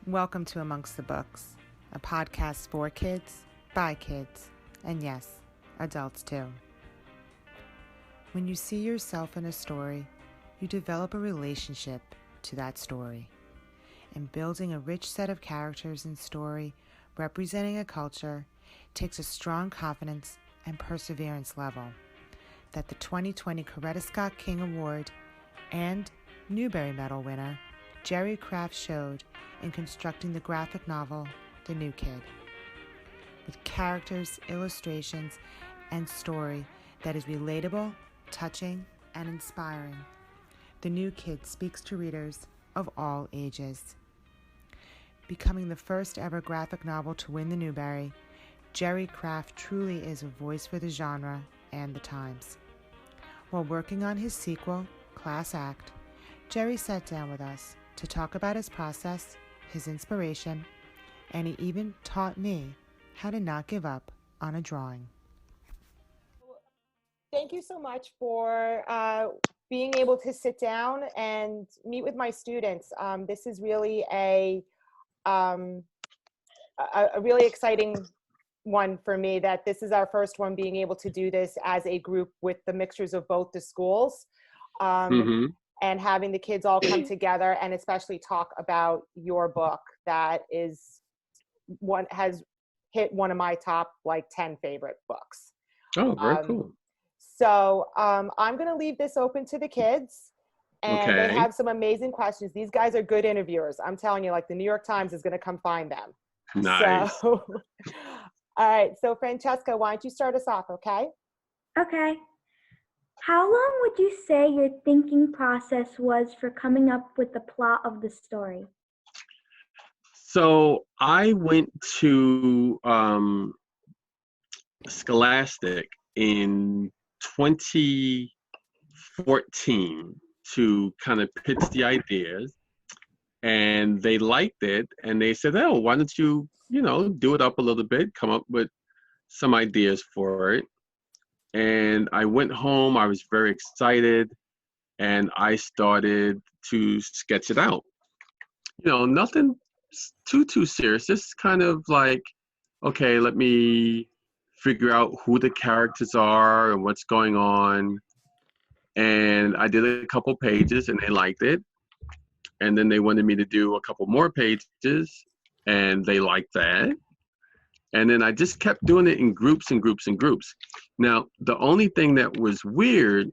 Welcome to Amongst the Books, a podcast for kids, by kids, and yes, adults too. When you see yourself in a story, you develop a relationship to that story. And building a rich set of characters and story representing a culture takes a strong confidence and perseverance level that the 2020 Coretta Scott King Award and Newbery Medal winner Jerry Craft showed in constructing the graphic novel The New Kid. With characters, illustrations, and story that is relatable, touching, and inspiring, The New Kid speaks to readers of all ages. Becoming the first ever graphic novel to win the Newbery, Jerry Craft truly is a voice for the genre and the times. While working on his sequel, Class Act, Jerry sat down with us to talk about his process, his inspiration, and he even taught me how to not give up on a drawing. Thank you so much for being able to sit down and meet with my students. This is really a really exciting one for me, that this is our first one being able to do this as a group with the mixtures of both the schools. And having the kids all come together and especially talk about your book that has hit one of my top 10 favorite books. Oh, very cool. So I'm going to leave this open to the kids, and they have some amazing questions. These guys are good interviewers. I'm telling you, the New York Times is going to come find them. Nice. So, all right. So Francesca, why don't you start us off, okay? Okay. How long would you say your thinking process was for coming up with the plot of the story? So I went to Scholastic in 2014 to kind of pitch the ideas, and they liked it, and they said, "Oh, why don't you, do it up a little bit, come up with some ideas for it." And I went home, I was very excited, and I started to sketch it out. Nothing too serious, just kind of okay, let me figure out who the characters are and what's going on. And I did a couple pages and they liked it. And then they wanted me to do a couple more pages and they liked that. And then I just kept doing it in groups and groups and groups. Now, the only thing that was weird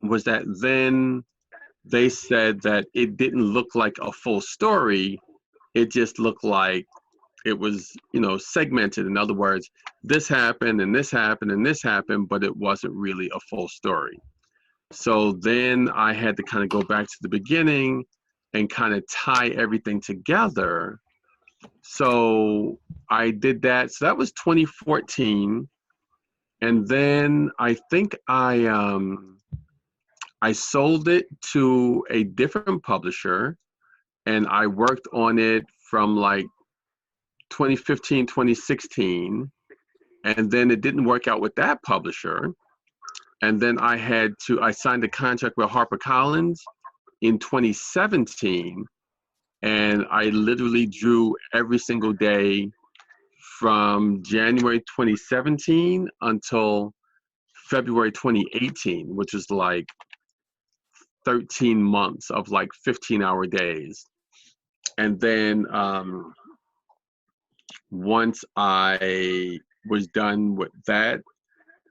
was that then they said that it didn't look like a full story. It just looked like it was, segmented. In other words, this happened and this happened and this happened, but it wasn't really a full story. So then I had to kind of go back to the beginning and kind of tie everything together. So I did that. So that was 2014. And then I think I sold it to a different publisher, and I worked on it from 2015, 2016. And then it didn't work out with that publisher. And then I signed a contract with HarperCollins in 2017. And I literally drew every single day from January 2017 until February 2018, which is 13 months of 15-hour days. And then once I was done with that,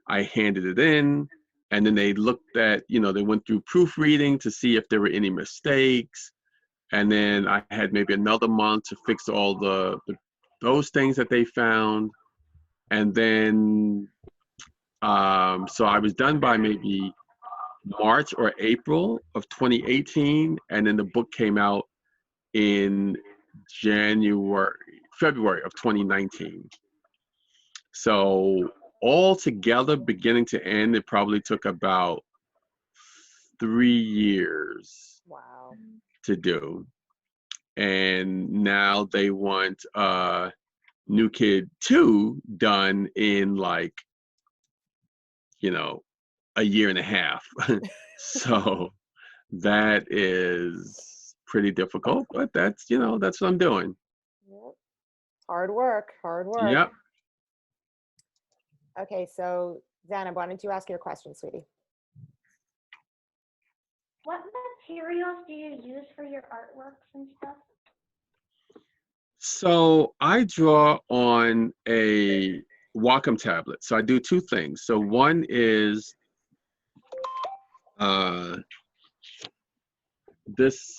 I handed it in, and then they looked at, they went through proofreading to see if there were any mistakes. And then I had maybe another month to fix all those things that they found. And then, so I was done by maybe March or April of 2018. And then the book came out in February of 2019. So all together, beginning to end, it probably took about 3 years. Wow. To do. And now they want New Kid 2 done in a year and a half. So that is pretty difficult, but that's, that's what I'm doing. Yep. Hard work. Yep. Okay, so Zana, why don't you ask your question, sweetie? What materials do you use for your artworks and stuff? So I draw on a Wacom tablet. So I do two things. So one is this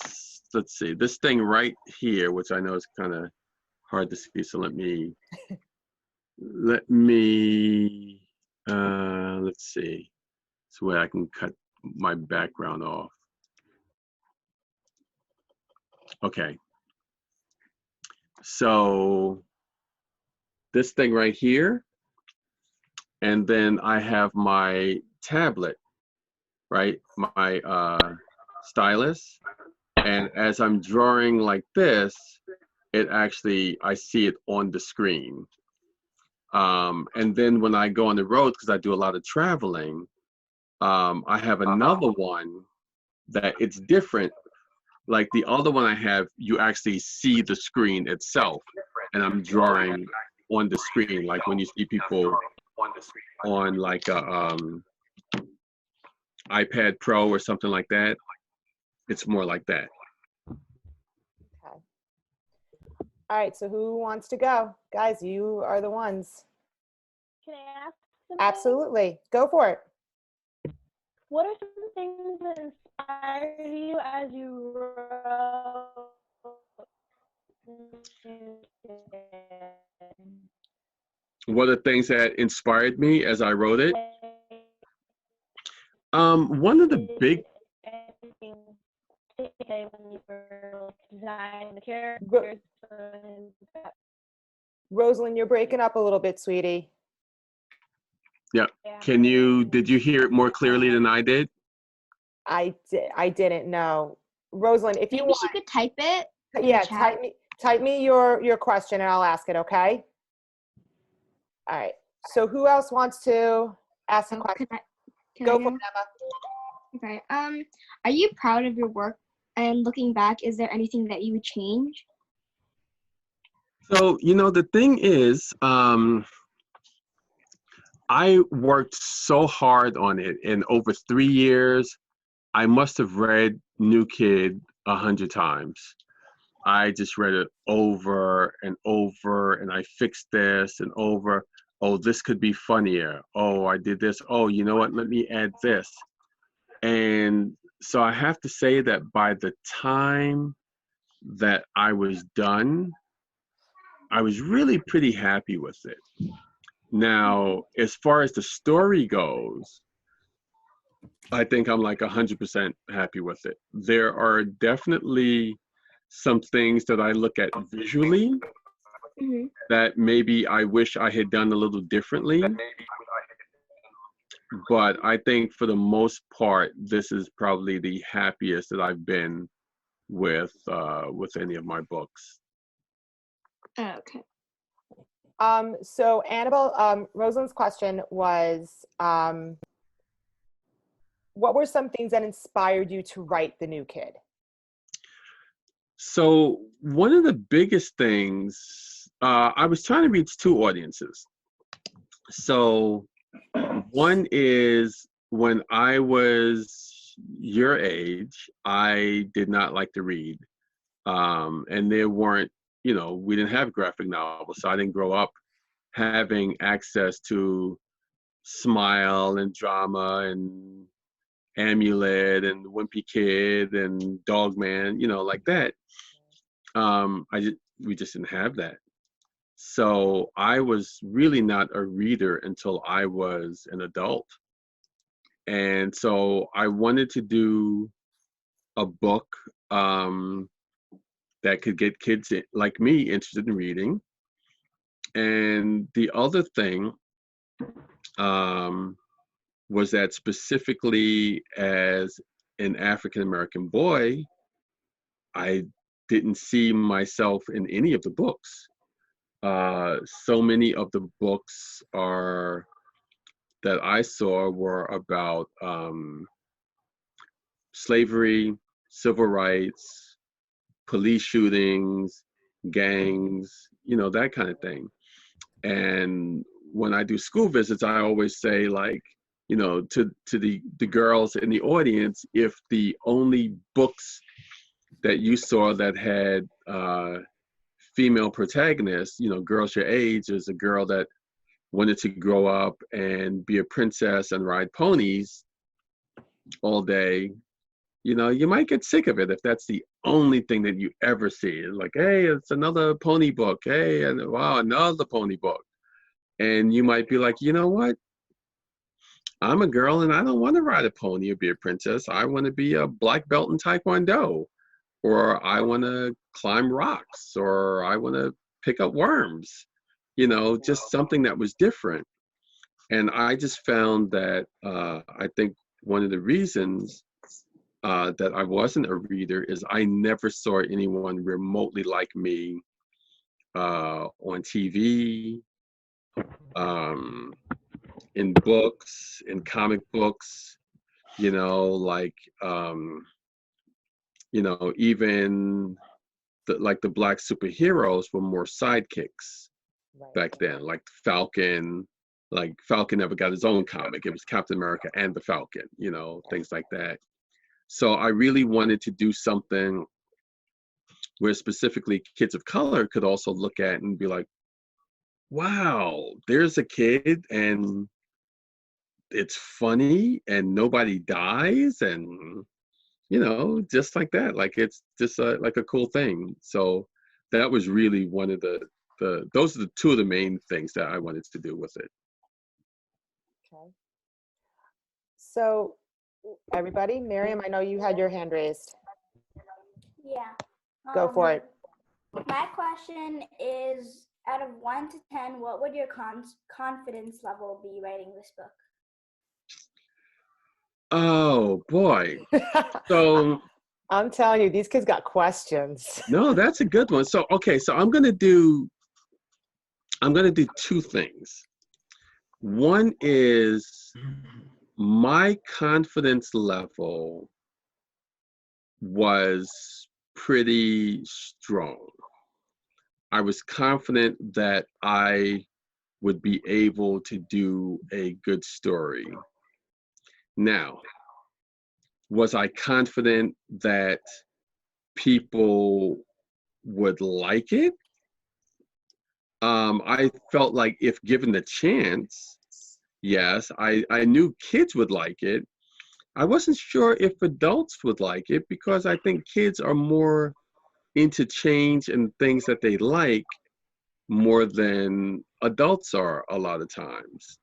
thing right here, which I know is kind of hard to see. So let's see. It's where I can cut my background off. Okay. So this thing right here, and then I have my tablet, right? My stylus. And as I'm drawing like this, I see it on the screen. And then when I go on the road, because I do a lot of traveling, I have another one that it's different. Like the other one I have, you actually see the screen itself, and I'm drawing on the screen, like when you see people on like a iPad Pro or something like that. It's more like that. Okay. All right, so who wants to go? Guys, you are the ones. Can I ask something? Absolutely. Go for it. What are some things that inspired you as you wrote? What are things that inspired me as I wrote it? One of the big when you were designing the characters. Rosalind, you're breaking up a little bit, sweetie. Yeah. Did you hear it more clearly than I did? I didn't know. Rosalind, if you Maybe want, she could type it. yeah, type me your question and I'll ask it, okay? All right. So who else wants to ask a question? Go for it, Emma. Okay. Are you proud of your work? And looking back, is there anything that you would change? So, the thing is, I worked so hard on it. In over 3 years, I must have read New Kid 100 times. I just read it over and over, and I fixed this and over. Oh, this could be funnier. Oh, I did this. Oh, you know what? Let me add this. And so I have to say that by the time that I was done, I was really pretty happy with it. Now, as far as the story goes, I think I'm like 100% happy with it. There are definitely some things that I look at visually that maybe I wish I had done a little differently. But I think for the most part, this is probably the happiest that I've been with any of my books. Okay. So Annabelle, Rosalind's question was, what were some things that inspired you to write The New Kid? So one of the biggest things, I was trying to reach two audiences. So one is when I was your age, I did not like to read. And there weren't, we didn't have graphic novels, so I didn't grow up having access to Smile and Drama and Amulet and Wimpy Kid and Dogman, like that. We just didn't have that. So I was really not a reader until I was an adult. And so I wanted to do a book that could get kids like me interested in reading. And the other thing was that specifically as an African-American boy, I didn't see myself in any of the books. So many of the books that I saw were about slavery, civil rights, police shootings, gangs, that kind of thing. And when I do school visits, I always say, like, to the girls in the audience, if the only books that you saw that had female protagonists, girls your age, is a girl that wanted to grow up and be a princess and ride ponies all day, you might get sick of it if that's the only thing that you ever see. It's like, hey, it's another pony book. Hey, and wow, another pony book. And you might be like, you know what? I'm a girl and I don't want to ride a pony or be a princess. I want to be a black belt in Taekwondo, or I want to climb rocks, or I want to pick up worms, just something that was different. And I just found that I think one of the reasons that I wasn't a reader is I never saw anyone remotely like me on TV, in books, in comic books, like, even the black superheroes were more sidekicks back then, like Falcon. Like Falcon never got his own comic. It was Captain America and the Falcon, things like that. So I really wanted to do something where specifically kids of color could also look at and be like, wow, there's a kid and it's funny and nobody dies, and just like that, like it's just like a cool thing. So that was really one of the those are the two of the main things that I wanted to do with it. Okay. So everybody, Miriam, I know you had your hand raised. Yeah. Go for it. My question is, out of 1 to 10, what would your confidence level be writing this book? Oh boy. So I'm telling you, these kids got questions. No, that's a good one. So okay, so I'm gonna do two things. One is my confidence level was pretty strong. I was confident that I would be able to do a good story. Now, was I confident that people would like it? I felt like if given the chance, yes, I knew kids would like it. I wasn't sure if adults would like it, because I think kids are more into change and things that they like more than adults are a lot of times.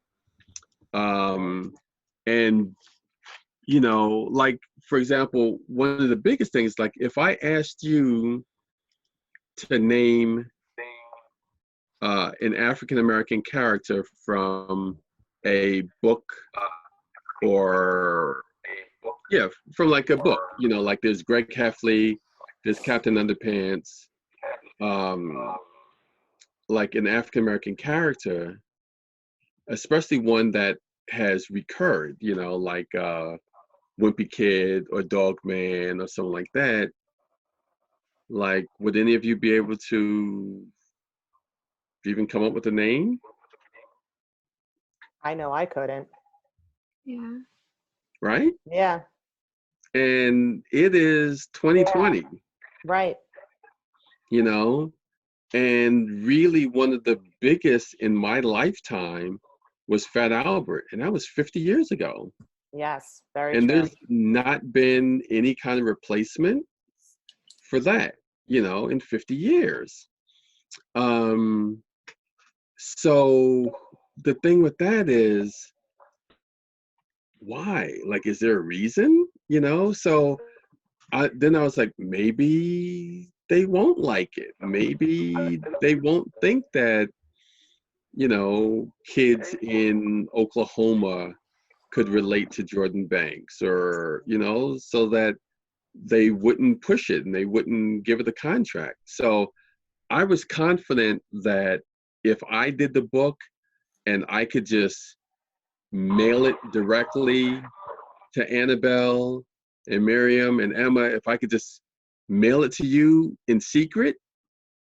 And like, for example, one of the biggest things, like if I asked you to name an African-American character from a book, or from like a book, like there's Greg Heffley, there's Captain Underpants, like an African-American character, especially one that has recurred, like Wimpy Kid or Dog Man or something like that. Like, would any of you be able to even come up with a name? I know I couldn't. Yeah. Right? Yeah. And it is 2020. Yeah. Right. And really one of the biggest in my lifetime was Fat Albert, and that was 50 years ago. Yes, very and true. There's not been any kind of replacement for that, in 50 years. So the thing with that is, why? Like, is there a reason? So then I was like, maybe they won't like it. Maybe they won't think that, kids in Oklahoma could relate to Jordan Banks, or, so that they wouldn't push it and they wouldn't give it a contract. So I was confident that if I did the book and I could just mail it directly to Annabelle and Miriam and Emma, if I could just mail it to you in secret,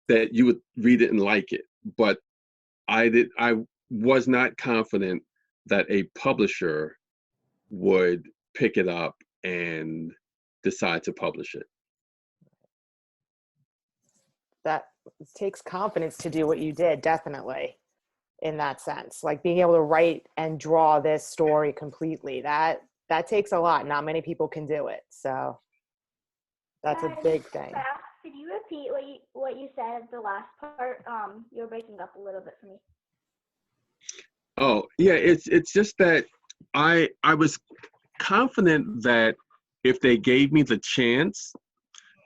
that you would read it and like it. But I was not confident that a publisher would pick it up and decide to publish it. That takes confidence to do what you did, definitely, in that sense. Like being able to write and draw this story completely, that takes a lot. Not many people can do it. So that's a big thing. Could you repeat what you said at the last part? You were breaking up a little bit for me. Oh, yeah, it's just that I was confident that if they gave me the chance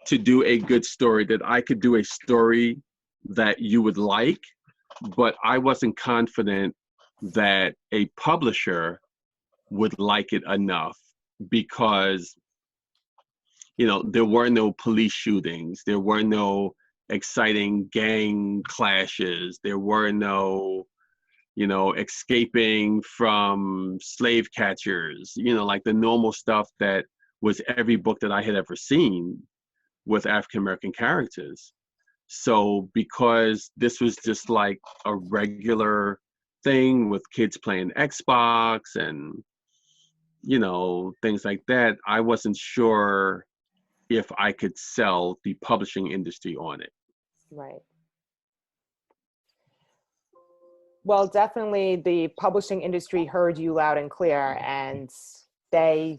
to do a good story, that I could do a story that you would like, but I wasn't confident that a publisher would like it enough, because there were no police shootings, there were no exciting gang clashes, there were no escaping from slave catchers, like the normal stuff that was every book that I had ever seen with African American characters. So because this was just like a regular thing with kids playing Xbox and things like that, I wasn't sure if I could sell the publishing industry on it. Right. Well, definitely the publishing industry heard you loud and clear, and they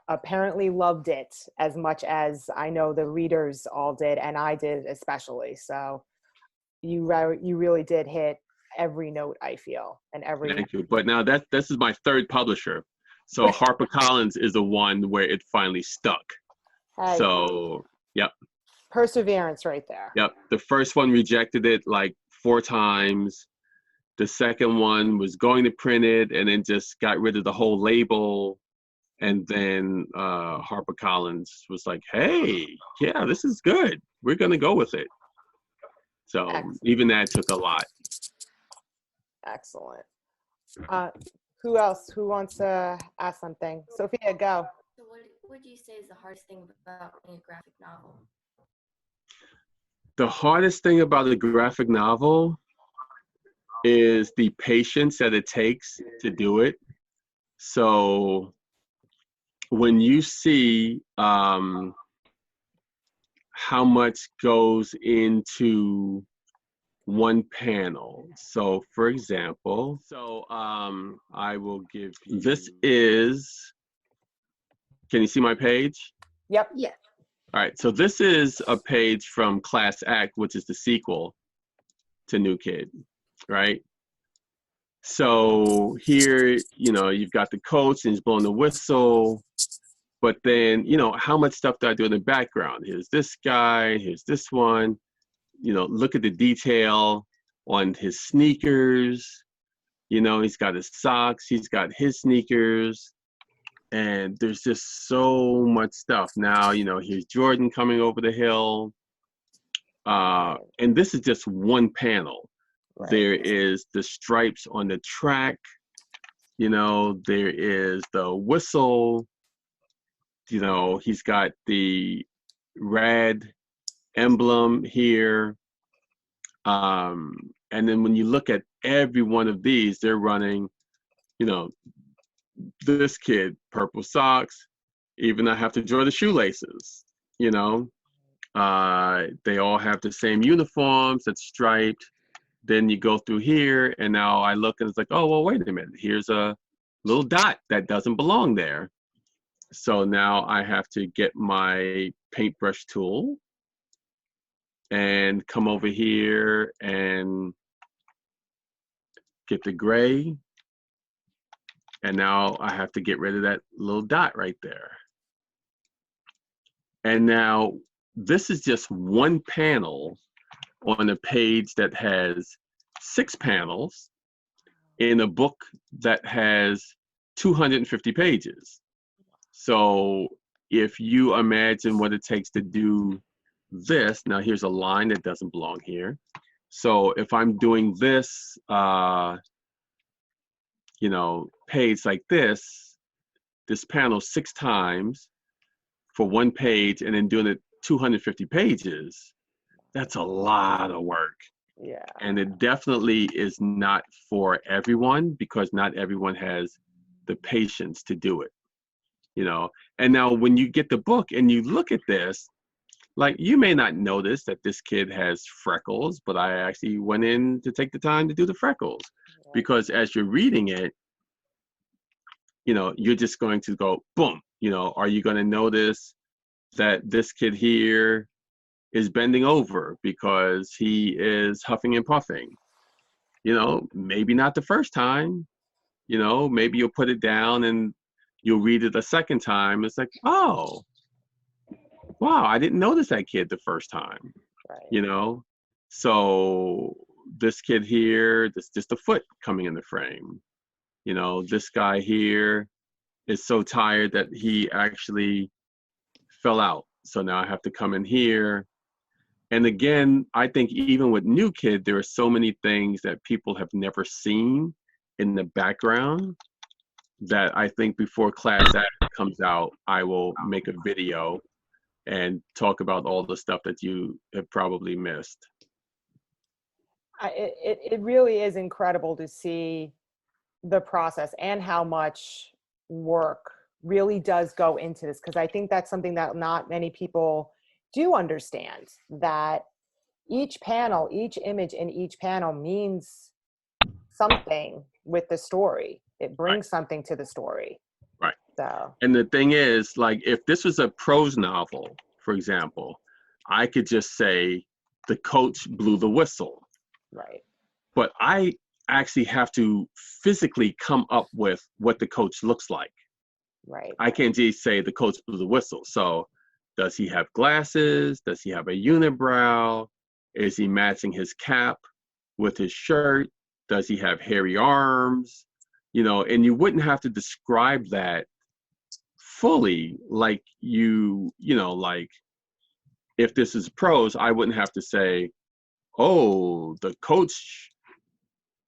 apparently loved it as much as I know the readers all did, and I did especially. So you really did hit every note, I feel, and every. Thank you. But now this is my third publisher. So HarperCollins is the one where it finally stuck. Hey, so, yep. Perseverance right there. Yep. The first one rejected it like 4 times. The second one was going to print it and then just got rid of the whole label. And then HarperCollins was like, hey, yeah, this is good. We're going to go with it. So even that took a lot. Excellent. Who else? Who wants to ask something? Sophia, go. So what would you say is the hardest thing about a graphic novel? The hardest thing about a graphic novel is the patience that it takes to do it. So when you see how much goes into one panel. So for example, I will give you, this is, can you see my page? Yep. Yeah. All right, so this is a page from Class Act, which is the sequel to New Kid, right? So here, you've got the coach and he's blowing the whistle, but then, how much stuff do I do in the background? Here's this guy, here's this one, look at the detail on his sneakers, he's got his socks, he's got his sneakers, and there's just so much stuff. Now, here's Jordan coming over the hill, and this is just one panel. Right. There is the stripes on the track, there is the whistle, he's got the red emblem here. And then when you look at every one of these, they're running, this kid, purple socks, even I have to draw the shoelaces, they all have the same uniforms that's striped. Then you go through here, and now I look and it's like, oh, well, wait a minute. Here's a little dot that doesn't belong there. So now I have to get my paintbrush tool and come over here and get the gray. And now I have to get rid of that little dot right there. And now this is just one panel on a page that has 6 panels in a book that has 250 pages. So if you imagine what it takes to do this, now here's a line that doesn't belong here. So if I'm doing this, page like this panel 6 times for one page, and then doing it 250 pages, that's a lot of work. Yeah. And it definitely is not for everyone, because not everyone has the patience to do it, you know. And now when you get the book and you look at this, like, you may not notice that this kid has freckles, but I actually went in to take the time to do the freckles, because as you're reading it, you know, you're just going to go boom, you know. Are you going to notice that this kid here is bending over because he is huffing and puffing? You know, maybe not the first time, you know, maybe you'll put it down and you'll read it a second time. It's like, oh, wow, I didn't notice that kid the first time, you know? So this kid here, this just a foot coming in the frame. You know, this guy here is so tired that he actually fell out. So now I have to come in here. And again, I think even with new kid, there are so many things that people have never seen in the background that I think before class act comes out, I will make a video and talk about all the stuff that you have probably missed. It really is incredible to see the process and how much work really does go into this, because I think that's something that not many people do understand, that each panel, each image in each panel means something with the story. It brings something to the story. Right. So. And the thing is, like, if this was a prose novel, for example, I could just say the coach blew the whistle. Right. But I actually have to physically come up with what the coach looks like. Right. I can't just say the coach blew the whistle. So does he have glasses? Does he have a unibrow? Is he matching his cap with his shirt? Does he have hairy arms? You know, and you wouldn't have to describe that fully, like you know, like if this is prose, I wouldn't have to say, oh, the coach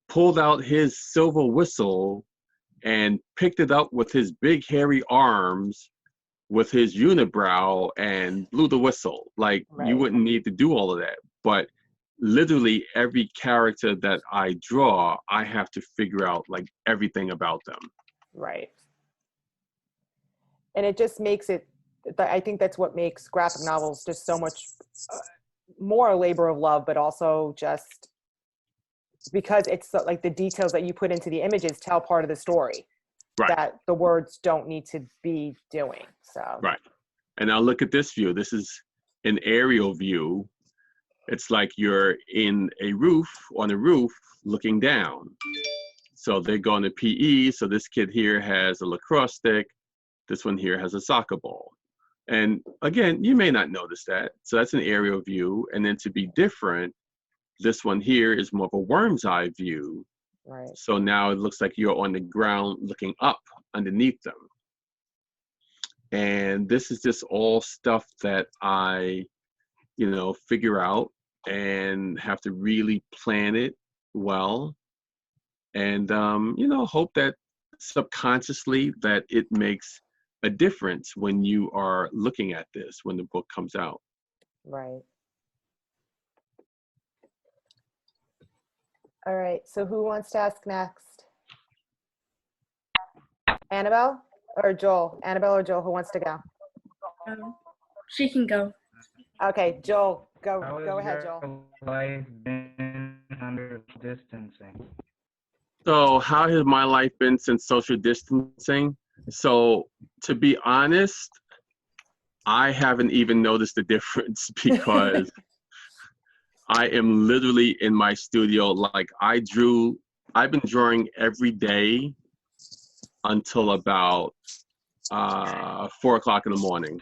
pulled out his silver whistle and picked it up with his big hairy arms with his unibrow and blew the whistle. Like, you wouldn't need to do all of that. But literally every character that I draw, I have to figure out like everything about them. Right. And it just makes it, I think that's what makes graphic novels just so much more a labor of love, but also just because it's like the details that you put into the images tell part of the story that the words don't need to be doing. So. Right. And now look at this view. This is an aerial view. It's like you're in a roof, on a roof, looking down. So they're going to PE. So this kid here has a lacrosse stick. This one here has a soccer ball. And again, you may not notice that. So that's an aerial view. And then to be different, this one here is more of a worm's eye view. Right. So now it looks like you're on the ground looking up underneath them. And this is just all stuff that I, you know, figure out and have to really plan it well. And, you know, hope that subconsciously that it makes a difference when you are looking at this, when the book comes out. Right. All right, so who wants to ask next? Annabelle or Joel? Annabelle or Joel, who wants to go? She can go. Okay, Joel, go ahead, Joel. Life been under distancing? So how has my life been since social distancing? So to be honest, I haven't even noticed the difference because I am literally in my studio. Like I've been drawing every day until about 4 o'clock in the morning.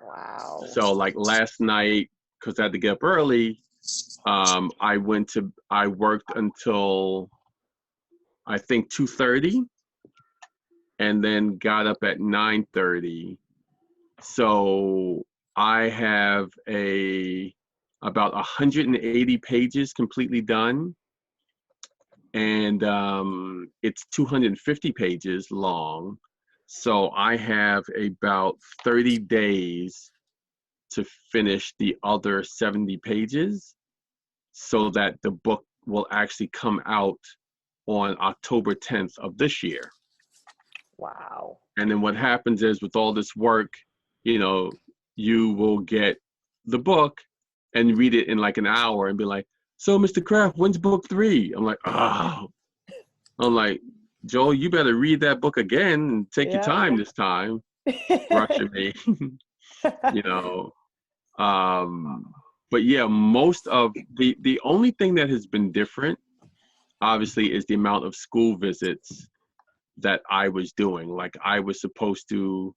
Wow. So like last night, because I had to get up early, I worked until I think 2:30 and then got up at 9:30. So I have about 180 pages completely done. And it's 250 pages long. So I have about 30 days to finish the other 70 pages so that the book will actually come out on October 10th of this year. Wow. And then what happens is with all this work, you know, you will get the book and read it in like an hour and be like, so Mr. Kraft, when's book 3? I'm like, oh. I'm like, Joel, you better read that book again and take your time this time. Rushing me. You know. But yeah, most of the only thing that has been different, obviously, is the amount of school visits that I was doing. Like I was supposed to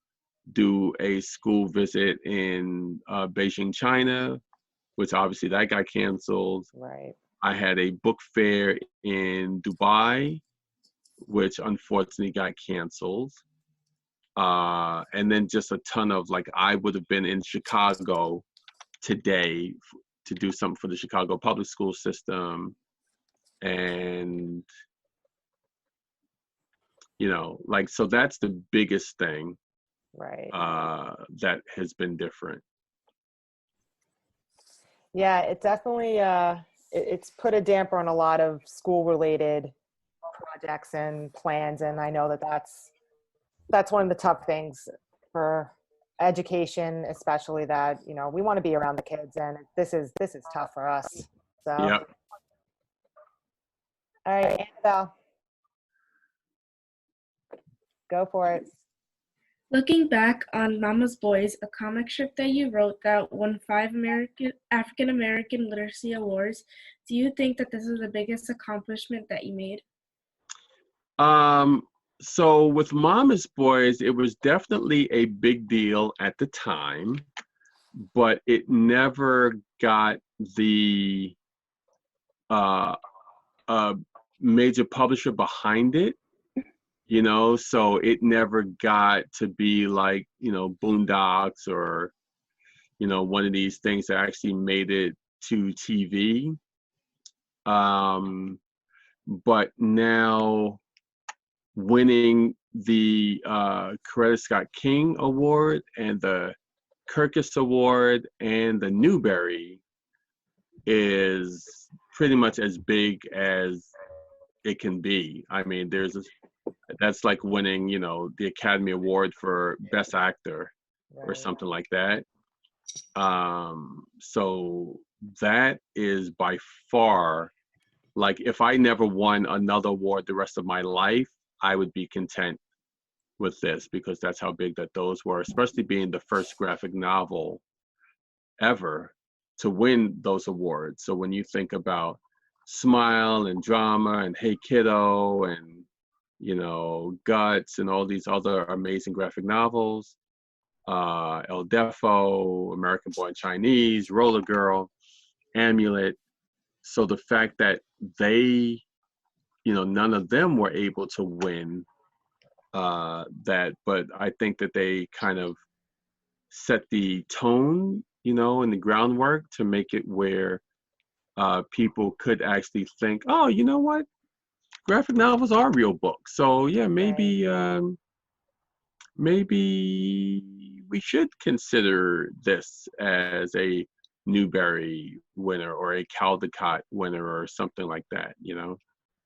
do a school visit in Beijing, China, which obviously that got canceled. Right. I had a book fair in Dubai, which unfortunately got canceled. And then just a ton of, like, I would have been in Chicago today to do something for the Chicago public school system. And, you know, like, so that's the biggest thing. Right. That has been different. Yeah, it definitely, it's put a damper on a lot of school-related projects and plans, and I know that that's one of the tough things for education, especially that, you know, we want to be around the kids, and this is tough for us. So, Yep. All right, Annabelle, go for it. Looking back on Mama's Boys, a comic strip that you wrote that won 5 African American Literacy Awards, do you think that this is the biggest accomplishment that you made? So with Mama's Boys, it was definitely a big deal at the time, but it never got the major publisher behind it, you know, so it never got to be like, you know, Boondocks or, you know, one of these things that actually made it to TV. But now winning the Coretta Scott King Award and the Kirkus Award and the Newbery is pretty much as big as it can be. I mean, that's like winning, you know, the Academy Award for Best Actor or something like that. So that is by far, like, if I never won another award the rest of my life, I would be content with this, because that's how big that those were, especially being the first graphic novel ever to win those awards. So when you think about Smile and Drama and Hey Kiddo and, you know, Guts and all these other amazing graphic novels, El Defo, American Boy in Chinese, Roller Girl, Amulet. So the fact that they, you know, none of them were able to win that, but I think that they kind of set the tone, you know, and the groundwork to make it where people could actually think, oh, you know what? Graphic novels are real books. So yeah, maybe we should consider this as a Newbery winner or a Caldecott winner or something like that, you know?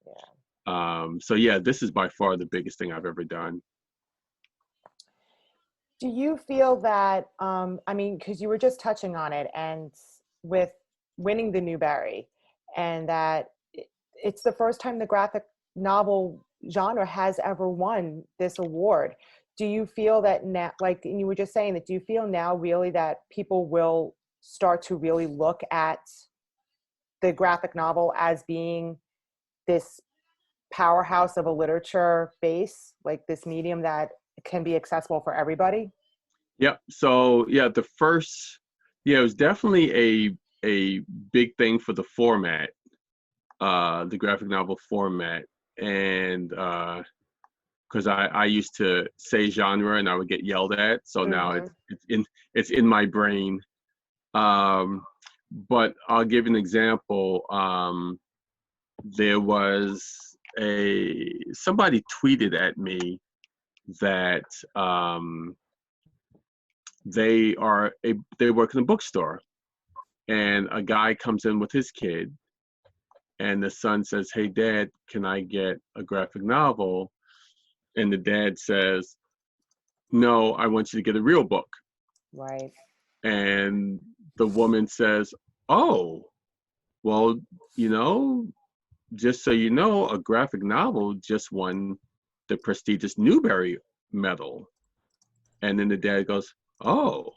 Yeah. So yeah, this is by far the biggest thing I've ever done. Do you feel that, I mean, because you were just touching on it, and with winning the Newbery, and that it's the first time the graphic novel genre has ever won this award. Do you feel that now, like you were just saying, that do you feel now really that people will start to really look at the graphic novel as being this powerhouse of a literature base, like this medium that can be accessible for everybody? Yep. So yeah, it was definitely a big thing for the format, the graphic novel format, and because I used to say genre and I would get yelled at, so now it's in my brain. But I'll give an example. There was somebody tweeted at me that they work in a bookstore, and a guy comes in with his kid, and the son says, "Hey, Dad, can I get a graphic novel?" And the dad says, "No, I want you to get a real book." Right. And the woman says, "Oh, well, just so you know, a graphic novel just won the prestigious Newbery medal." And then the dad goes, "Oh,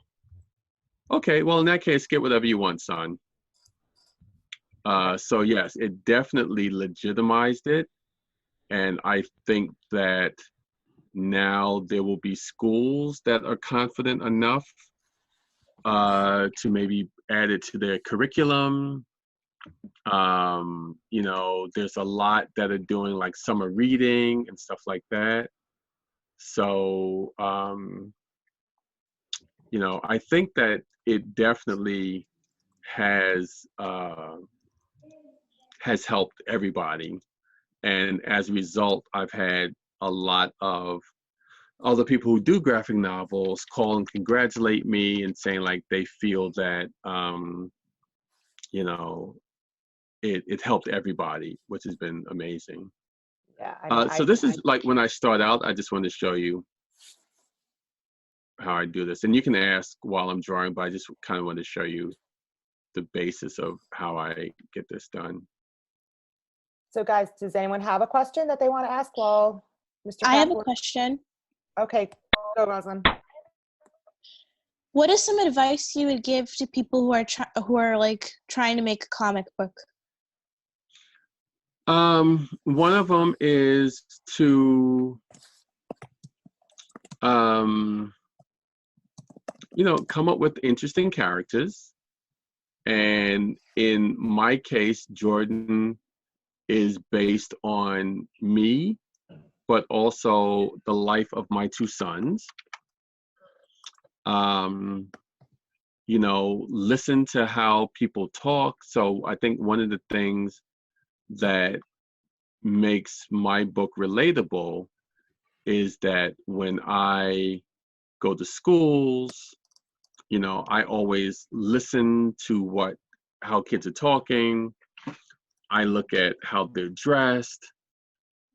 okay, well, in that case, get whatever you want, son." So yes, it definitely legitimized it. And I think that now there will be schools that are confident enough to maybe add it to their curriculum. There's a lot that are doing like summer reading and stuff like that. So, I think that it definitely has helped everybody. And as a result, I've had a lot of other people who do graphic novels call and congratulate me and saying like they feel that, it helped everybody, which has been amazing. Yeah. So this is like when I start out, I just want to show you how I do this. And you can ask while I'm drawing, but I just kind of want to show you the basis of how I get this done. So guys, does anyone have a question that they want to ask while Mr. I have a Kraft- question. Okay, go Rosalind. What is some advice you would give to people who are like trying to make a comic book? One of them is to, come up with interesting characters. And in my case, Jordan is based on me, but also the life of my two sons. Listen to how people talk. So I think one of the things that makes my book relatable is that when I go to schools, I always listen to how kids are talking. I look at how they're dressed.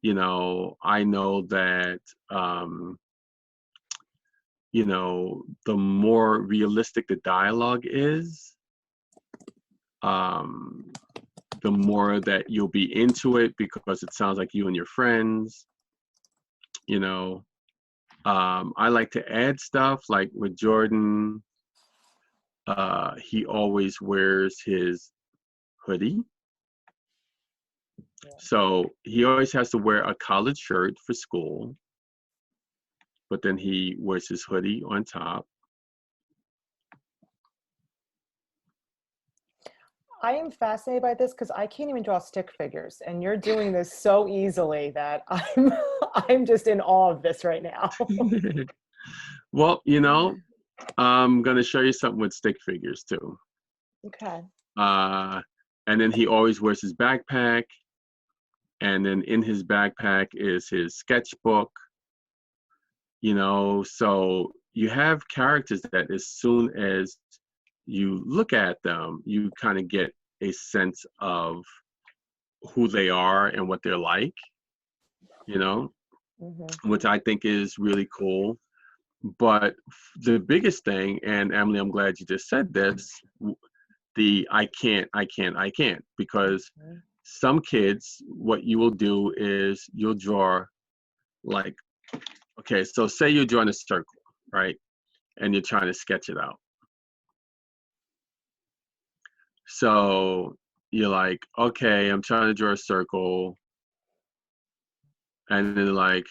I know that, the more realistic the dialogue is, the more that you'll be into it because it sounds like you and your friends. I like to add stuff like with Jordan. He always wears his hoodie. So he always has to wear a collared shirt for school, but then he wears his hoodie on top. I am fascinated by this because I can't even draw stick figures, and you're doing this so easily that I'm just in awe of this right now. Well, I'm gonna show you something with stick figures too. Okay. And then he always wears his backpack, and then in his backpack is his sketchbook. So you have characters that as soon as you look at them, you kind of get a sense of who they are and what they're like, which I think is really cool. But the biggest thing, and Emily, I'm glad you just said this, the I can't, because some kids, what you will do is you'll draw like, okay, so say you're drawing a circle, right? And you're trying to sketch it out. So you're like, okay, I'm trying to draw a circle. And then like,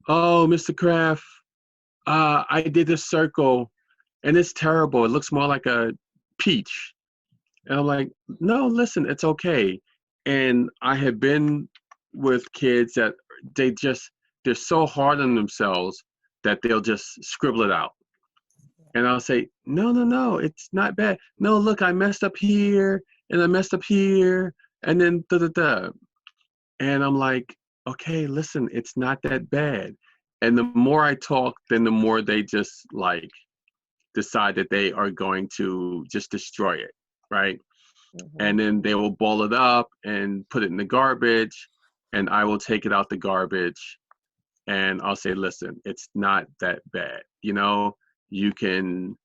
oh, Mr. Kraft, I did this circle and it's terrible. It looks more like a peach. And I'm like, no, listen, it's okay. And I have been with kids that they're so hard on themselves that they'll just scribble it out. And I'll say, no, it's not bad. No, look, I messed up here and I messed up here and then da-da-da. And I'm like, okay, listen, it's not that bad. And the more I talk, then the more they just like decide that they are going to just destroy it, right? And then they will ball it up and put it in the garbage, and I will take it out the garbage, and I'll say, listen, it's not that bad. You know, you can,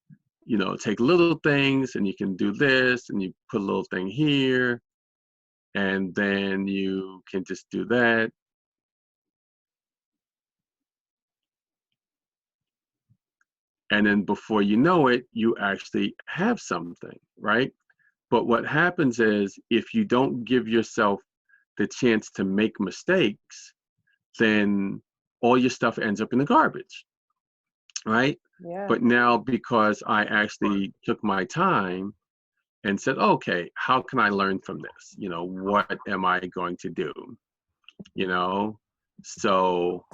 you know, take little things and you can do this, and you put a little thing here, and then you can just do that. And then before you know it, you actually have something, right? But what happens is if you don't give yourself the chance to make mistakes, then all your stuff ends up in the garbage, right? Yeah. But now because I actually took my time and said, okay, how can I learn from this? You know, what am I going to do? You know, so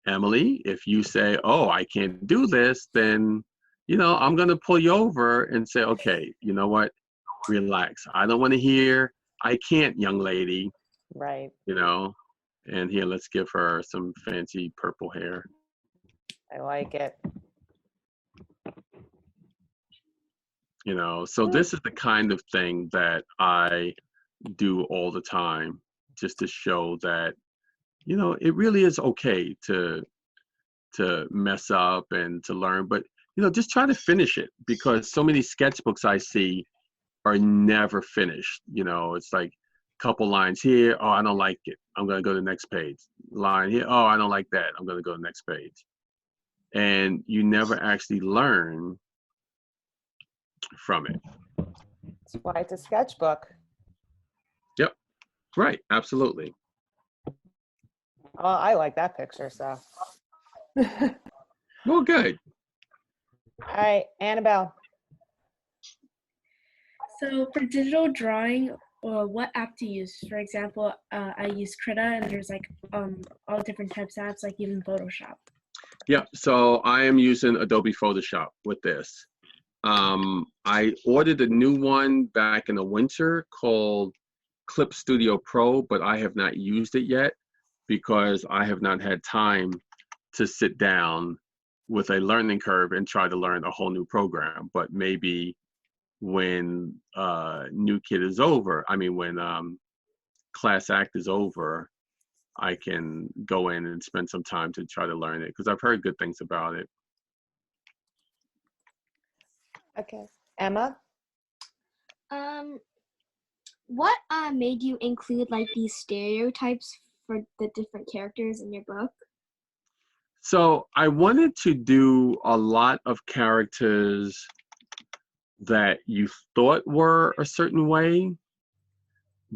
Emily, if you say, oh, I can't do this, then, you know, I'm going to pull you over and say, okay, you know what? Relax. I don't want to hear, I can't, young lady. Right. You know, and here, let's give her some fancy purple hair. I like it. You know, so this is the kind of thing that I do all the time, just to show that, you know, it really is okay to mess up and to learn, but, you know, just try to finish it, because so many sketchbooks I see are never finished. You know, it's like a couple lines here, oh, I don't like it, I'm going to go to the next page. Line here, oh, I don't like that, I'm going to go to the next page. And you never actually learn from it. That's why it's a sketchbook. Yep, right, absolutely. Oh, I like that picture, so. Well, good. All right, Annabelle. So for digital drawing, what app do you use? For example, I use Coretta, and there's like all different types of apps, like even Photoshop. Yeah, so I am using Adobe Photoshop with this. I ordered a new one back in the winter called Clip Studio Pro, but I have not used it yet because I have not had time to sit down with a learning curve and try to learn a whole new program. But maybe when New Kid is over, I mean, when Class Act is over, I can go in and spend some time to try to learn it, because I've heard good things about it. Okay. Emma? What made you include like these stereotypes for the different characters in your book? So I wanted to do a lot of characters that you thought were a certain way,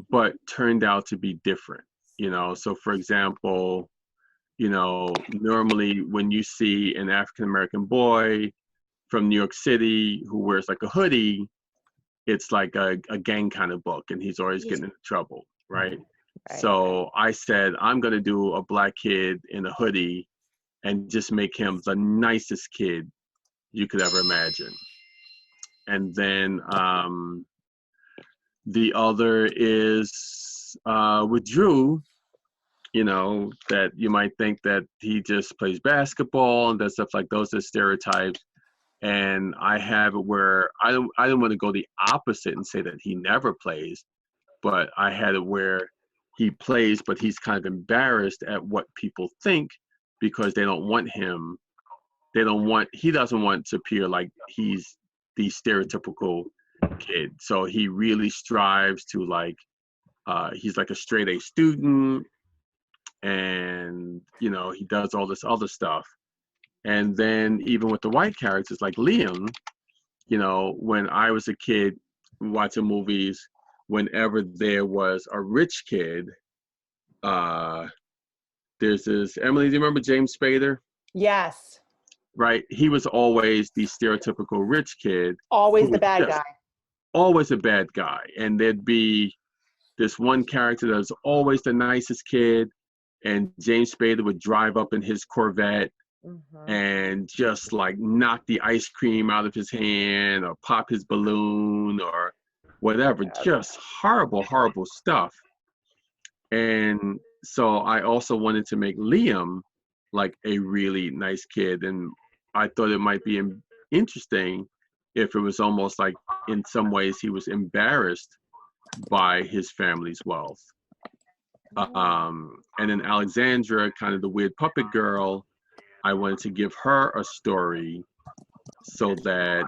but turned out to be different. You know, so for example, you know, normally when you see an African-American boy from New York City who wears like a hoodie, it's like a gang kind of book, and he's always getting into trouble, right? So I said, I'm going to do a black kid in a hoodie and just make him the nicest kid you could ever imagine. And then the other is with Drew, you know, that you might think that he just plays basketball and does stuff like those are stereotypes. And I have it where I didn't want to go the opposite and say that he never plays, but I had it where he plays, but he's kind of embarrassed at what people think, because they don't want him, he doesn't want to appear like he's the stereotypical kid. So he really strives to like, he's like a straight A student, and, you know, he does all this other stuff. And then even with the white characters like Liam, you know, when I was a kid watching movies, whenever there was a rich kid, there's this, Emily, do you remember James Spader? Yes. Right? He was always the stereotypical rich kid. Always the bad guy. Always a bad guy. And there'd be this one character that was always the nicest kid, and James Spader would drive up in his Corvette and just like knock the ice cream out of his hand or pop his balloon or whatever. Just horrible, horrible stuff. And so I also wanted to make Liam like a really nice kid, and I thought it might be interesting if it was almost like in some ways he was embarrassed by his family's wealth. And then Alexandra, kind of the weird puppet girl, I wanted to give her a story so that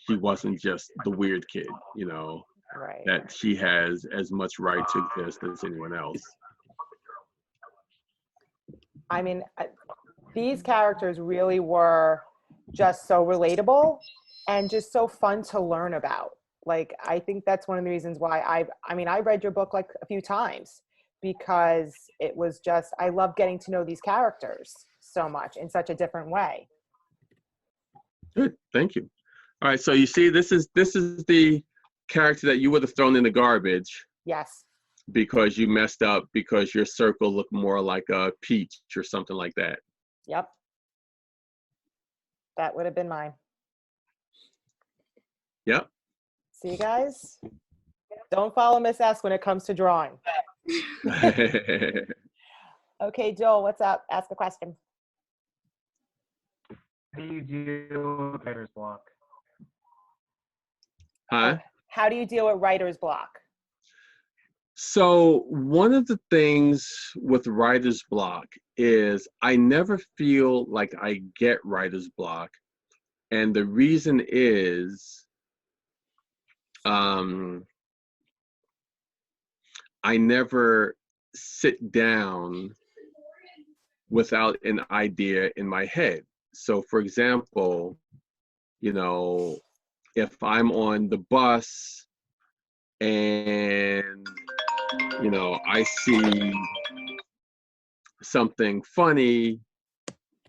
she wasn't just the weird kid, you know, Right. that she has as much right to exist as anyone else. I mean, these characters really were just so relatable and just so fun to learn about. Like, I think that's one of the reasons why I read your book like a few times, because it was just, I love getting to know these characters so much in such a different way. Good, thank you. All right, so you see, this is the character that you would have thrown in the garbage. Yes. Because you messed up because your circle looked more like a peach or something like that. Yep. That would have been mine. Yep. See, guys? Don't follow Miss S when it comes to drawing. Okay, Joel, what's up? Ask a question. How do you deal with writer's block? Huh? How do you deal with writer's block? So one of the things with writer's block is I never feel like I get writer's block. And the reason is I never sit down without an idea in my head. So for example, you know, if I'm on the bus and you know, I see something funny,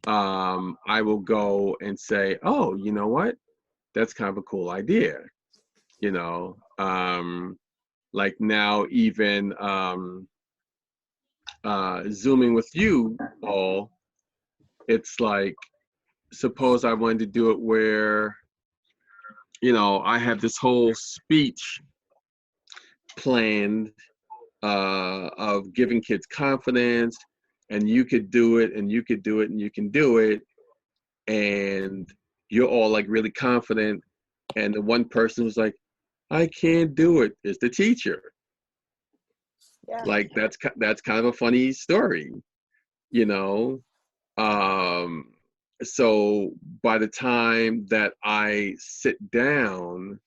I will go and say, oh, you know what? That's kind of a cool idea. You know, like now even Zooming with you all, it's like, suppose I wanted to do it where, you know, I have this whole speech planned of giving kids confidence, and you could do it, and you could do it, and you can do it, and you're all like really confident, and the one person who's like, I can't do it, is the teacher. Yeah. Like that's kind of a funny story, you know. So by the time that I sit down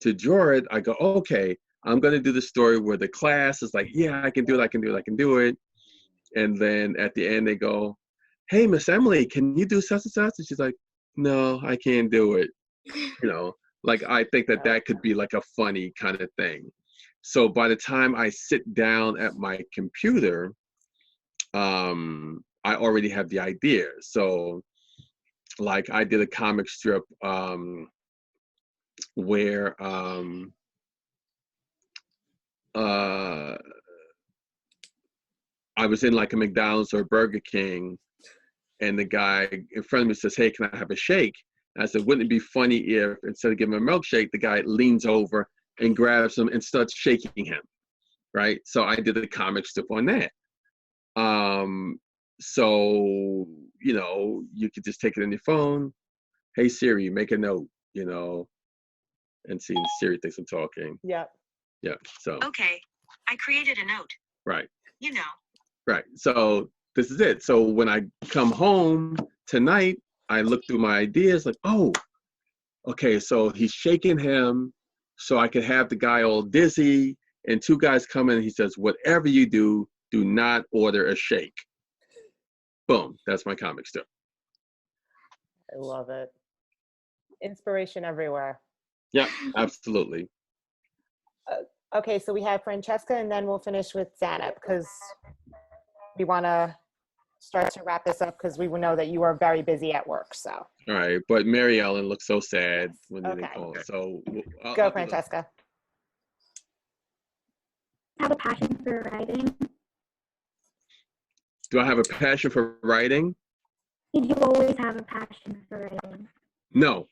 to draw it, I go, okay, I'm going to do the story where the class is like, yeah, I can do it, I can do it, I can do it. And then at the end they go, hey, Miss Emily, can you do such and such? And she's like, no, I can't do it. You know, like I think that could be like a funny kind of thing. So by the time I sit down at my computer, I already have the idea. So like I did a comic strip where I was in like a McDonald's or a Burger King, and the guy in front of me says, hey, can I have a shake? And I said, wouldn't it be funny if instead of giving him a milkshake, the guy leans over and grabs him and starts shaking him, right? So I did a comic strip on that. So, you know, you could just take it on your phone. Hey, Siri, make a note, you know, and see if Siri thinks I'm talking. Yeah. Yeah, so. Okay, I created a note. Right. You know. Right. So this is it. So when I come home tonight, I look through my ideas like, oh, okay, so he's shaking him so I could have the guy all dizzy, and two guys come in and he says, whatever you do, do not order a shake. Boom. That's my comic strip. I love it. Inspiration everywhere. Yeah, absolutely. Okay, so we have Francesca, and then we'll finish with Zanab, because we want to start to wrap this up because we will know that you are very busy at work. So. All right, but Mary Ellen looked so sad when they Okay. called. So Go, Francesca. Have a passion for writing? Do I have a passion for writing? Did you always have a passion for writing? No.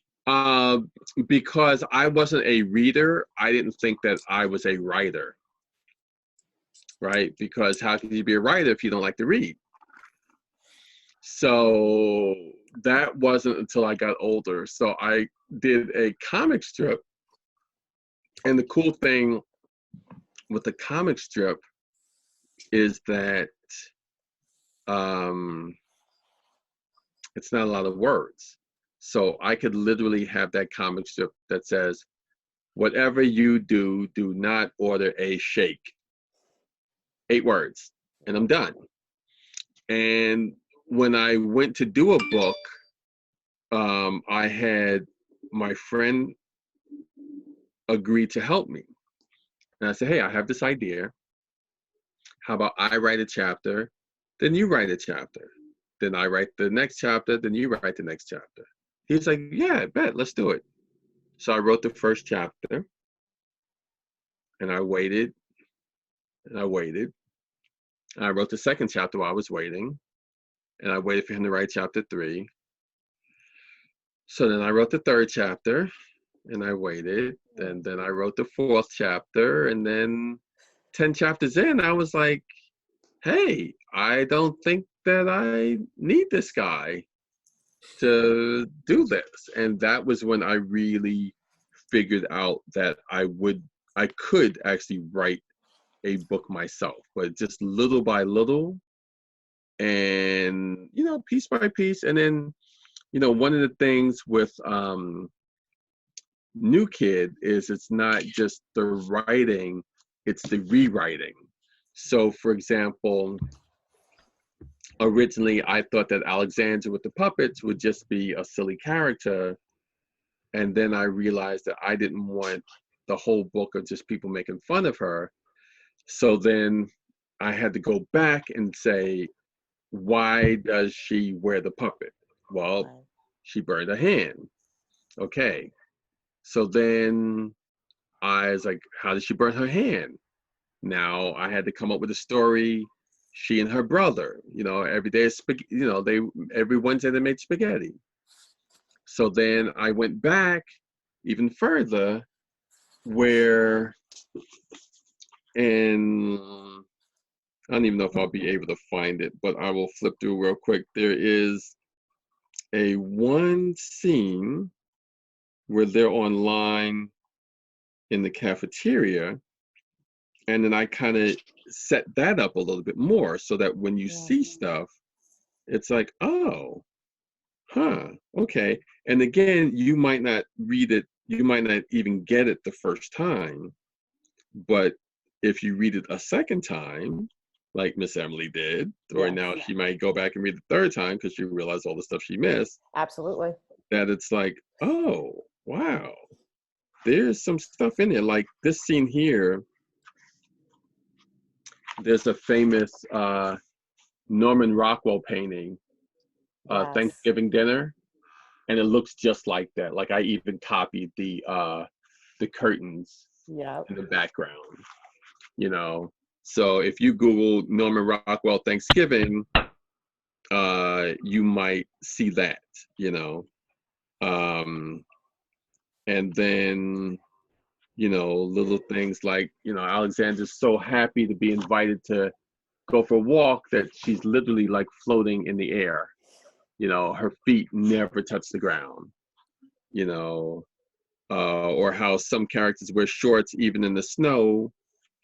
Because I wasn't a reader, I didn't think that I was a writer, right? Because how can you be a writer if you don't like to read? So, that wasn't until I got older. So I did a comic strip. And the cool thing with the comic strip is that it's not a lot of words. So I could literally have that comic strip that says, whatever you do, do not order a shake. 8 words, and I'm done. And when I went to do a book, I had my friend agree to help me. And I said, hey, I have this idea. How about I write a chapter, then you write a chapter. Then I write the next chapter, then you write the next chapter. He's like, yeah, I bet, let's do it. So I wrote the first chapter, and I waited, and I waited. And I wrote the second chapter while I was waiting, and I waited for him to write chapter 3. So then I wrote the third chapter, and I waited, and then I wrote the 4th chapter, and then 10 chapters in, I was like, hey, I don't think that I need this guy to do this. And that was when I really figured out that I could actually write a book myself, but just little by little, and piece by piece. And then one of the things with New Kid is it's not just the writing, it's the rewriting. So for example, originally I thought that Alexandra with the puppets would just be a silly character, and then I realized that I didn't want the whole book of just people making fun of her. So then I had to go back and say, why does she wear the puppet? Well, she burned her hand. Okay. So then I was like, how did she burn her hand? Now I had to come up with a story. She and her brother, every day, every Wednesday they made spaghetti. So then I went back even further and I don't even know if I'll be able to find it, but I will flip through real quick. There is one scene where they're online in the cafeteria, and then I kind of set that up a little bit more so that when you see stuff, it's like, oh, okay. And again, you might not read it, you might not even get it the first time, but if you read it a second time, like Miss Emily did, or now she might go back and read the third time because she realized all the stuff she missed. Absolutely. That it's like, oh, wow, there's some stuff in there. Like this scene here, there's a famous Norman Rockwell painting, Thanksgiving dinner, and it looks just like that. Like I even copied the curtains in the background, So if you Google Norman Rockwell Thanksgiving, you might see that, and then, little things like, Alexandra's so happy to be invited to go for a walk that she's literally like floating in the air. Her feet never touch the ground, or how some characters wear shorts even in the snow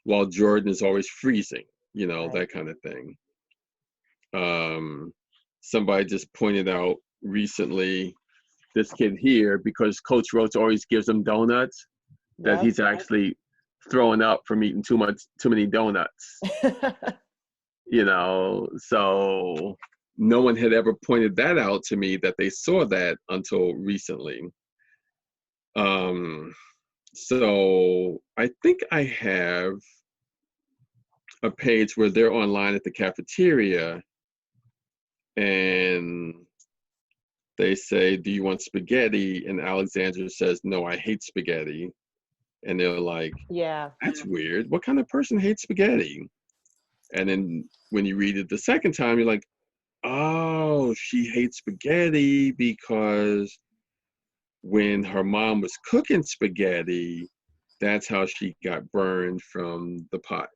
while Jordan is always freezing, that kind of thing. Somebody just pointed out recently, this kid here, because Coach Roach always gives him donuts, that he's actually throwing up from eating too many donuts. So no one had ever pointed that out to me, that they saw that until recently. So I think I have a page where they're online at the cafeteria and they say, do you want spaghetti? And Alexandra says, no, I hate spaghetti. And they're like, yeah, that's weird. What kind of person hates spaghetti? And then when you read it the second time, you're like, oh, she hates spaghetti because when her mom was cooking spaghetti, that's how she got burned from the pot.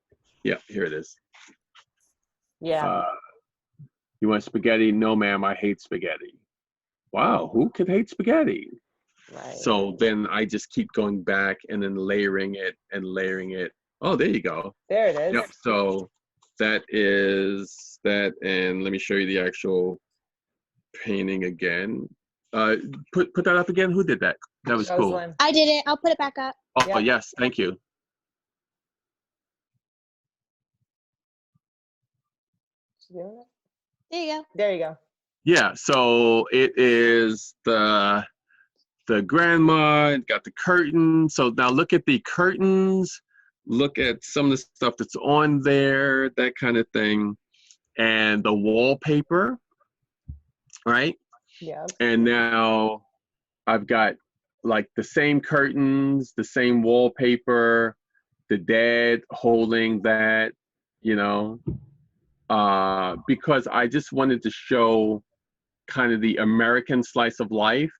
Yeah, here it is. Yeah. You want spaghetti? No, ma'am, I hate spaghetti. wow, who could hate spaghetti? Right. So then I just keep going back and then layering it and layering it. Oh, there you go. There it is. Yep. So that is that, and let me show you the actual painting again. Put that up again. Who did that? That was cool. Rosalind. I did it. I'll put it back up. Oh, Yep. yes, thank you. There you go. There you go. Yeah, so it is the grandma, got the curtain. So now look at the curtains, look at some of the stuff that's on there, that kind of thing, and the wallpaper, right? Yeah. And now I've got like the same curtains, the same wallpaper, the dad holding that, you know, because I just wanted to show kind of the American slice of life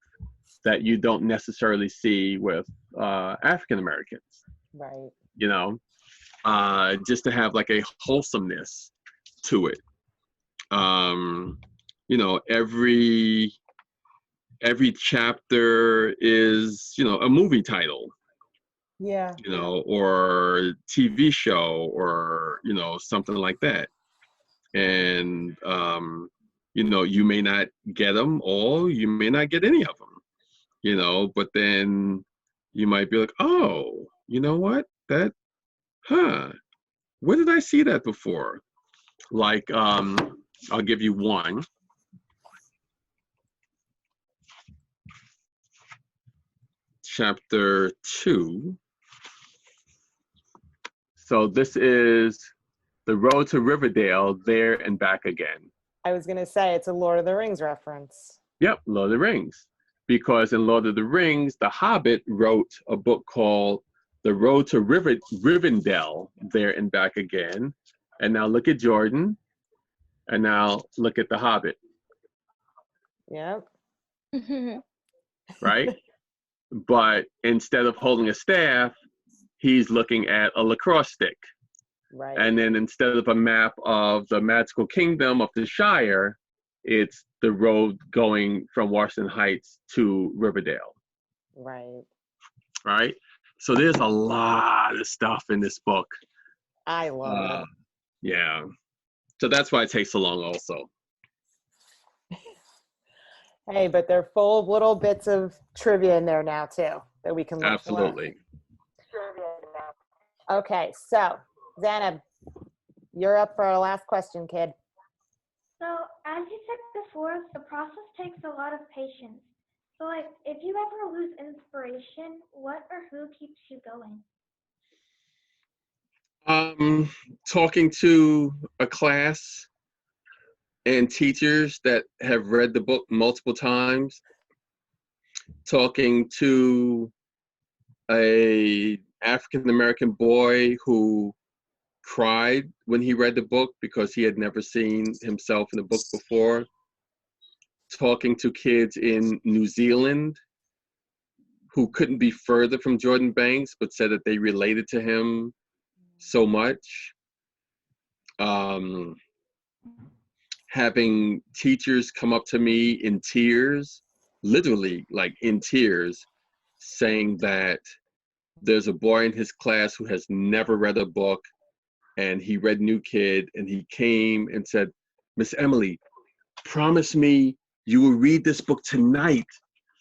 that you don't necessarily see with African Americans, Right. you know, just to have like a wholesomeness to it. You know, every chapter is, you know, a movie title, Yeah. you know, or TV show, or, you know, something like that. And, you know, you may not get them all, you may not get any of them, you know, but then you might be like, oh, you know what? That, where did I see that before? Like, I'll give you one. Chapter 2. So this is The Road to Riverdale, There and Back Again. I was going to say it's a Lord of the Rings reference. Yep, Lord of the Rings. Because in Lord of the Rings, the Hobbit wrote a book called The Road to Rivendell, There and Back Again. And now look at Jordan. And now look at the Hobbit. Yep. Right? But instead of holding a staff, he's looking at a lacrosse stick. Right. And then instead of a map of the magical kingdom of the Shire, it's the road going from Washington Heights to Riverdale. Right. Right? So there's a lot of stuff in this book. I love it. Yeah. So that's why it takes so long also. Hey, but they're full of little bits of trivia in there now too that we can look Absolutely. for. Okay, so Zanab, you're up for our last question, kid. So, as you said before, the process takes a lot of patience. So, like, if you ever lose inspiration, what or who keeps you going? Talking to a class and teachers that have read the book multiple times, talking to a African-American boy who cried when he read the book because he had never seen himself in the book before, talking to kids in New Zealand who couldn't be further from Jordan Banks but said that they related to him so much, having teachers come up to me in tears, literally like in tears, saying that there's a boy in his class who has never read a book, and he read New Kid, and he came and said, Miss Emily, promise me you will read this book tonight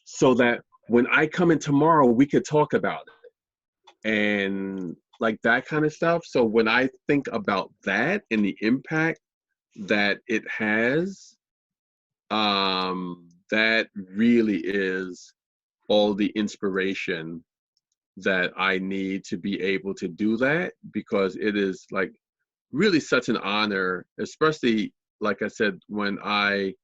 so that when I come in tomorrow, we could talk about it. And like that kind of stuff. So when I think about that and the impact that it has, that really is all the inspiration that I need to be able to do that, because it is like really such an honor, especially like I said, when I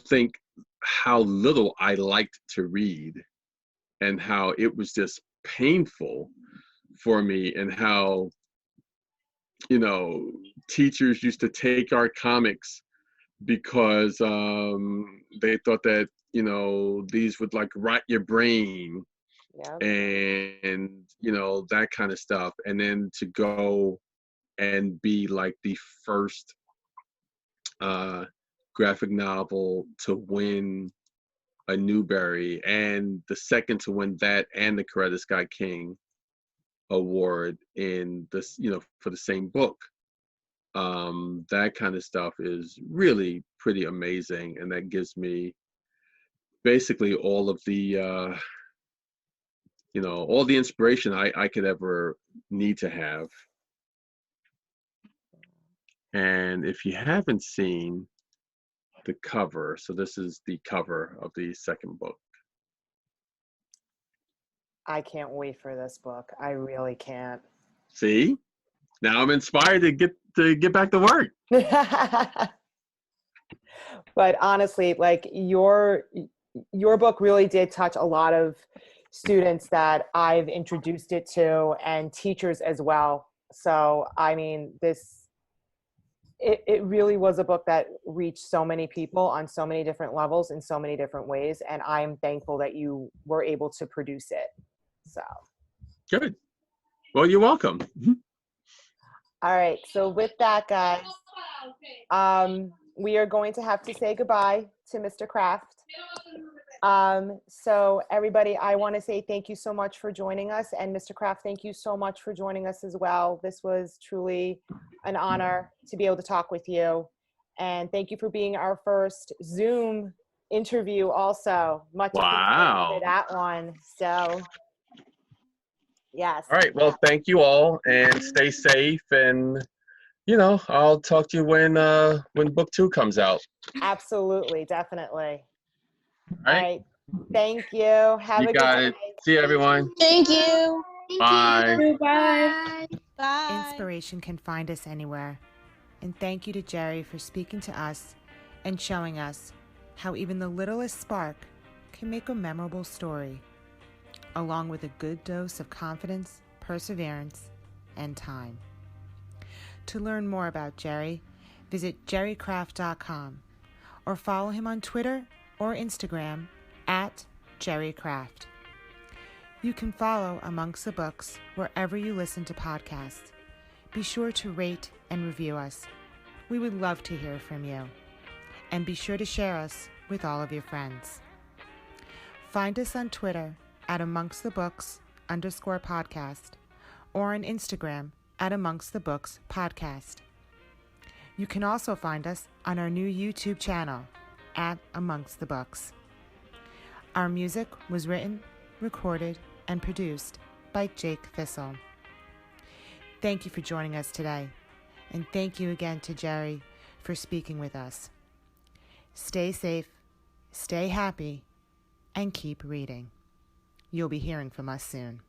think how little I liked to read and how it was just painful for me, and how, you know, teachers used to take our comics because they thought that, you know, these would like rot your brain. Yeah. And, you know, that kind of stuff. And then to go and be like the first graphic novel to win a Newbery, and the second to win that and the Coretta Scott King award in this, for the same book. That kind of stuff is really pretty amazing, and that gives me basically all of the all the inspiration I could ever need to have. And if you haven't seen the cover, so this is the cover of the second book. I can't wait for this book. I really can't. See? Now I'm inspired to get back to work. But honestly, like your book really did touch a lot of students that I've introduced it to, and teachers as well. So I mean, it really was a book that reached so many people on so many different levels in so many different ways, and I'm thankful that you were able to produce it. So good. Well, you're welcome. All right, so with that, guys, we are going to have to say goodbye to Mr. Kraft. So everybody, I want to say thank you so much for joining us, and Mr. Kraft, thank you so much for joining us as well. This was truly an honor to be able to talk with you, and thank you for being our first Zoom interview also. Much appreciated for that one. So yes. All right. Well, thank you all, and stay safe. And I'll talk to you when book 2 comes out. Absolutely, definitely. All right. Thank you. Have a good day. See you, everyone. Thank you. Bye. Bye. Bye. Inspiration can find us anywhere. And thank you to Jerry for speaking to us and showing us how even the littlest spark can make a memorable story, along with a good dose of confidence, perseverance, and time. To learn more about Jerry, visit jerrycraft.com or follow him on Twitter or Instagram @JerryCraft. You can follow Amongst the Books wherever you listen to podcasts. Be sure to rate and review us. We would love to hear from you. And be sure to share us with all of your friends. Find us on Twitter @amongstthebooks_podcast or on Instagram @amongstthebookspodcast. You can also find us on our new YouTube channel @Amongst the Books. Our music was written, recorded, and produced by Jake Thistle. Thank you for joining us today, and thank you again to Jerry for speaking with us. Stay safe, stay happy, and keep reading. You'll be hearing from us soon.